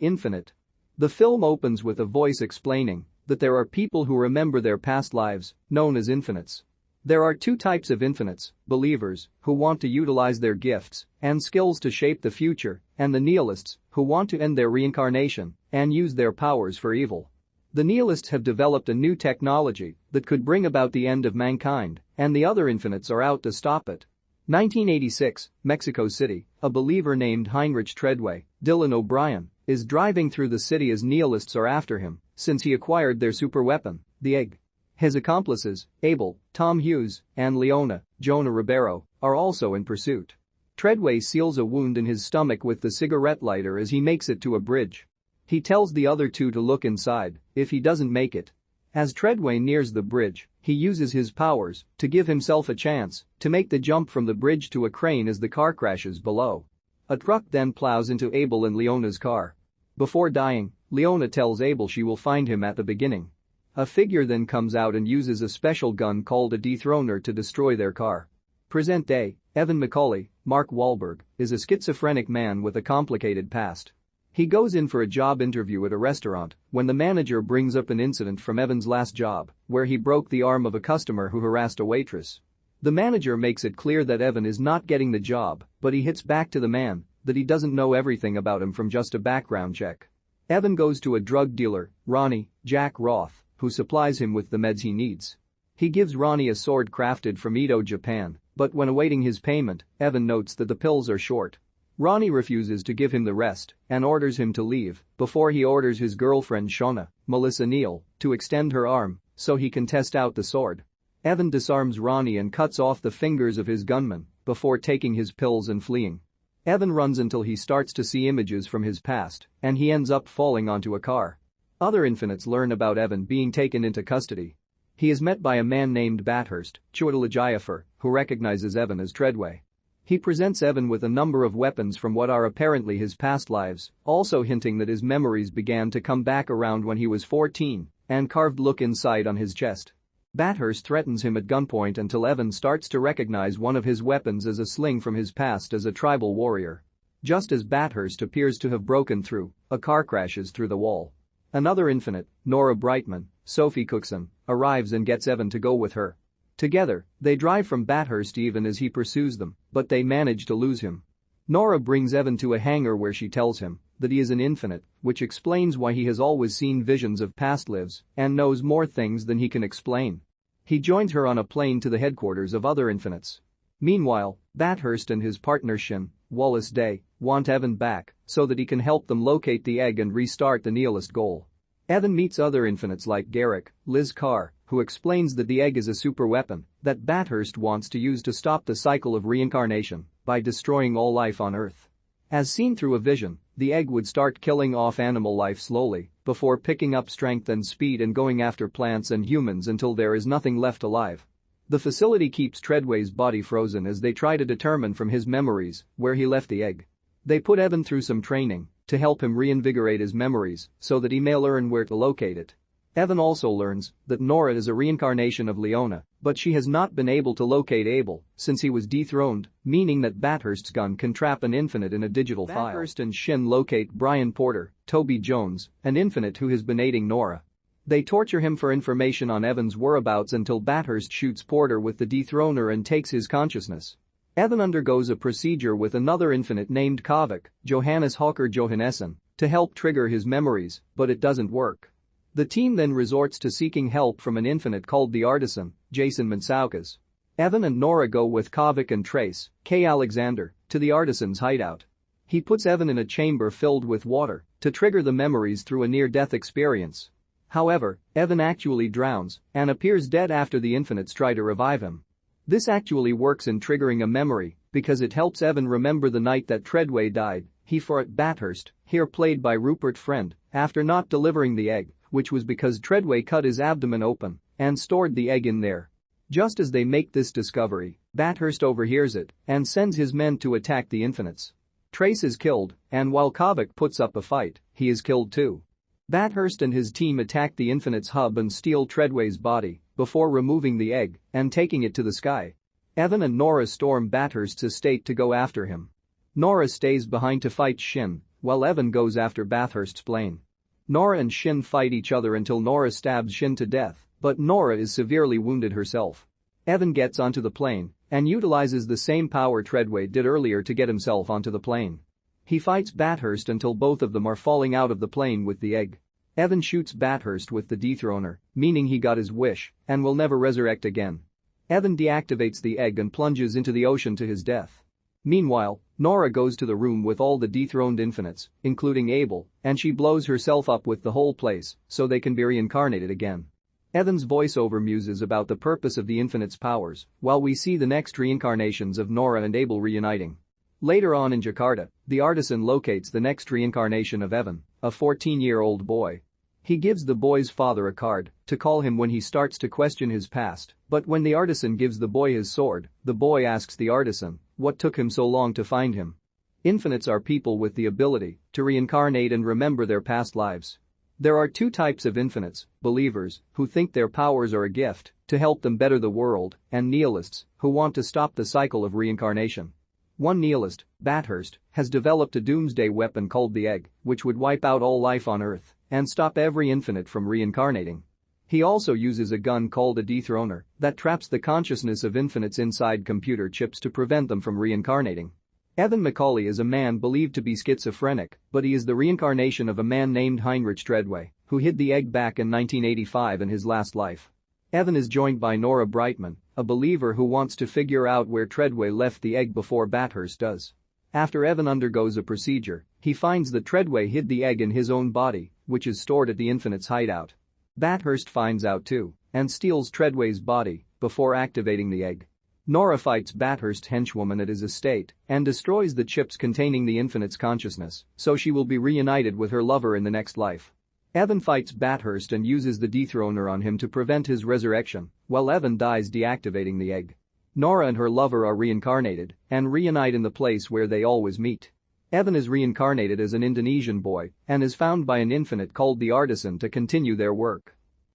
Infinite. The film opens with a voice explaining that there are people who remember their past lives, known as infinites. There are two types of infinites, believers, who want to utilize their gifts and skills to shape the future, and the nihilists, who want to end their reincarnation and use their powers for evil. The nihilists have developed a new technology that could bring about the end of mankind, and the other infinites are out to stop it. 1986, Mexico City, a believer named Heinrich Treadway, Dylan O'Brien, is driving through the city as nihilists are after him since he acquired their superweapon, the egg. His accomplices, Abel, Tom Hughes, and Leona, Jonah Ribeiro, are also in pursuit. Treadway seals a wound in his stomach with the cigarette lighter as he makes it to a bridge. He tells the other two to look inside if he doesn't make it. As Treadway nears the bridge, he uses his powers to give himself a chance to make the jump from the bridge to a crane as the car crashes below. A truck then plows into Abel and Leona's car. Before dying, Leona tells Abel she will find him at the beginning. A figure then comes out and uses a special gun called a dethroner to destroy their car. Present day, Evan McCauley, Mark Wahlberg, is a schizophrenic man with a complicated past. He goes in for a job interview at a restaurant when the manager brings up an incident from Evan's last job where he broke the arm of a customer who harassed a waitress. The manager makes it clear that Evan is not getting the job, but he hits back to the man that he doesn't know everything about him from just a background check. Evan goes to a drug dealer, Ronnie, Jack Roth, who supplies him with the meds he needs. He gives Ronnie a sword crafted from Edo, Japan, but when awaiting his payment, Evan notes that the pills are short. Ronnie refuses to give him the rest and orders him to leave before he orders his girlfriend Shauna, Melissa Neal, to extend her arm so he can test out the sword. Evan disarms Ronnie and cuts off the fingers of his gunman before taking his pills and fleeing. Evan runs until he starts to see images from his past and he ends up falling onto a car. Other infinites learn about Evan being taken into custody. He is met by a man named Bathurst, Chiwetel Ejiofor, who recognizes Evan as Treadway. He presents Evan with a number of weapons from what are apparently his past lives, also hinting that his memories began to come back around when he was 14 and carved look inside on his chest. Bathurst threatens him at gunpoint until Evan starts to recognize one of his weapons as a sling from his past as a tribal warrior. Just as Bathurst appears to have broken through, a car crashes through the wall. Another infinite, Nora Brightman, Sophie Cookson, arrives and gets Evan to go with her. Together, they drive from Bathurst even as he pursues them, but they manage to lose him. Nora brings Evan to a hangar where she tells him that he is an infinite, which explains why he has always seen visions of past lives and knows more things than he can explain. He joins her on a plane to the headquarters of other infinites. Meanwhile, Bathurst and his partner Shin, Wallace Day, want Evan back so that he can help them locate the egg and restart the nihilist goal. Evan meets other infinites like Garrick, Liz Carr, who explains that the egg is a superweapon that Bathurst wants to use to stop the cycle of reincarnation by destroying all life on Earth. As seen through a vision, the egg would start killing off animal life slowly before picking up strength and speed and going after plants and humans until there is nothing left alive. The facility keeps Treadway's body frozen as they try to determine from his memories where he left the egg. They put Evan through some training to help him reinvigorate his memories so that he may learn where to locate it. Evan also learns that Nora is a reincarnation of Leona, but she has not been able to locate Abel since he was dethroned, meaning that Bathurst's gun can trap an infinite in a digital file. Bathurst and Shin locate Brian Porter, Toby Jones, an infinite who has been aiding Nora. They torture him for information on Evan's whereabouts until Bathurst shoots Porter with the dethroner and takes his consciousness. Evan undergoes a procedure with another infinite named Kavik, Jóhannes Haukur Jóhannesson, to help trigger his memories, but it doesn't work. The team then resorts to seeking help from an infinite called the Artisan, Jason Mantzoukas. Evan and Nora go with Kavik and Trace, K. Alexander, to the Artisan's hideout. He puts Evan in a chamber filled with water to trigger the memories through a near-death experience. However, Evan actually drowns and appears dead after the infinites try to revive him. This actually works in triggering a memory because it helps Evan remember the night that Treadway died. He for at Bathurst, here played by Rupert Friend, after not delivering the egg, which was because Treadway cut his abdomen open and stored the egg in there. Just as they make this discovery, Bathurst overhears it and sends his men to attack the infinites. Trace is killed, and while Kavik puts up a fight, he is killed too. Bathurst and his team attack the infinites' hub and steal Treadway's body before removing the egg and taking it to the sky. Evan and Nora storm Bathurst's estate to go after him. Nora stays behind to fight Shin, while Evan goes after Bathurst's plane. Nora and Shin fight each other until Nora stabs Shin to death, but Nora is severely wounded herself. Evan gets onto the plane and utilizes the same power Treadway did earlier to get himself onto the plane. He fights Bathurst until both of them are falling out of the plane with the egg. Evan shoots Bathurst with the dethroner, meaning he got his wish and will never resurrect again. Evan deactivates the egg and plunges into the ocean to his death. Meanwhile, Nora goes to the room with all the dethroned infinites, including Abel, and she blows herself up with the whole place so they can be reincarnated again. Evan's voiceover muses about the purpose of the Infinite's powers, while we see the next reincarnations of Nora and Abel reuniting. Later on in Jakarta, the artisan locates the next reincarnation of Evan, a 14-year-old boy. He gives the boy's father a card to call him when he starts to question his past, but when the artisan gives the boy his sword, the boy asks the artisan what took him so long to find him. Infinites are people with the ability to reincarnate and remember their past lives. There are two types of infinites: believers, who think their powers are a gift to help them better the world, and nihilists, who want to stop the cycle of reincarnation. One nihilist, Bathurst, has developed a doomsday weapon called the Egg, which would wipe out all life on Earth and stop every infinite from reincarnating. He also uses a gun called a dethroner that traps the consciousness of infinites inside computer chips to prevent them from reincarnating. Evan Macaulay is a man believed to be schizophrenic, but he is the reincarnation of a man named Heinrich Treadway, who hid the egg back in 1985 in his last life. Evan is joined by Nora Brightman, a believer who wants to figure out where Treadway left the egg before Bathurst does. After Evan undergoes a procedure, he finds that Treadway hid the egg in his own body, which is stored at the Infinite's hideout. Bathurst finds out too and steals Treadway's body before activating the egg. Nora fights Bathurst's henchwoman at his estate and destroys the chips containing the Infinite's consciousness, so she will be reunited with her lover in the next life. Evan fights Bathurst and uses the dethroner on him to prevent his resurrection, while Evan dies deactivating the egg. Nora and her lover are reincarnated and reunite in the place where they always meet. Evan is reincarnated as an Indonesian boy and is found by an infinite called the Artisan to continue their work.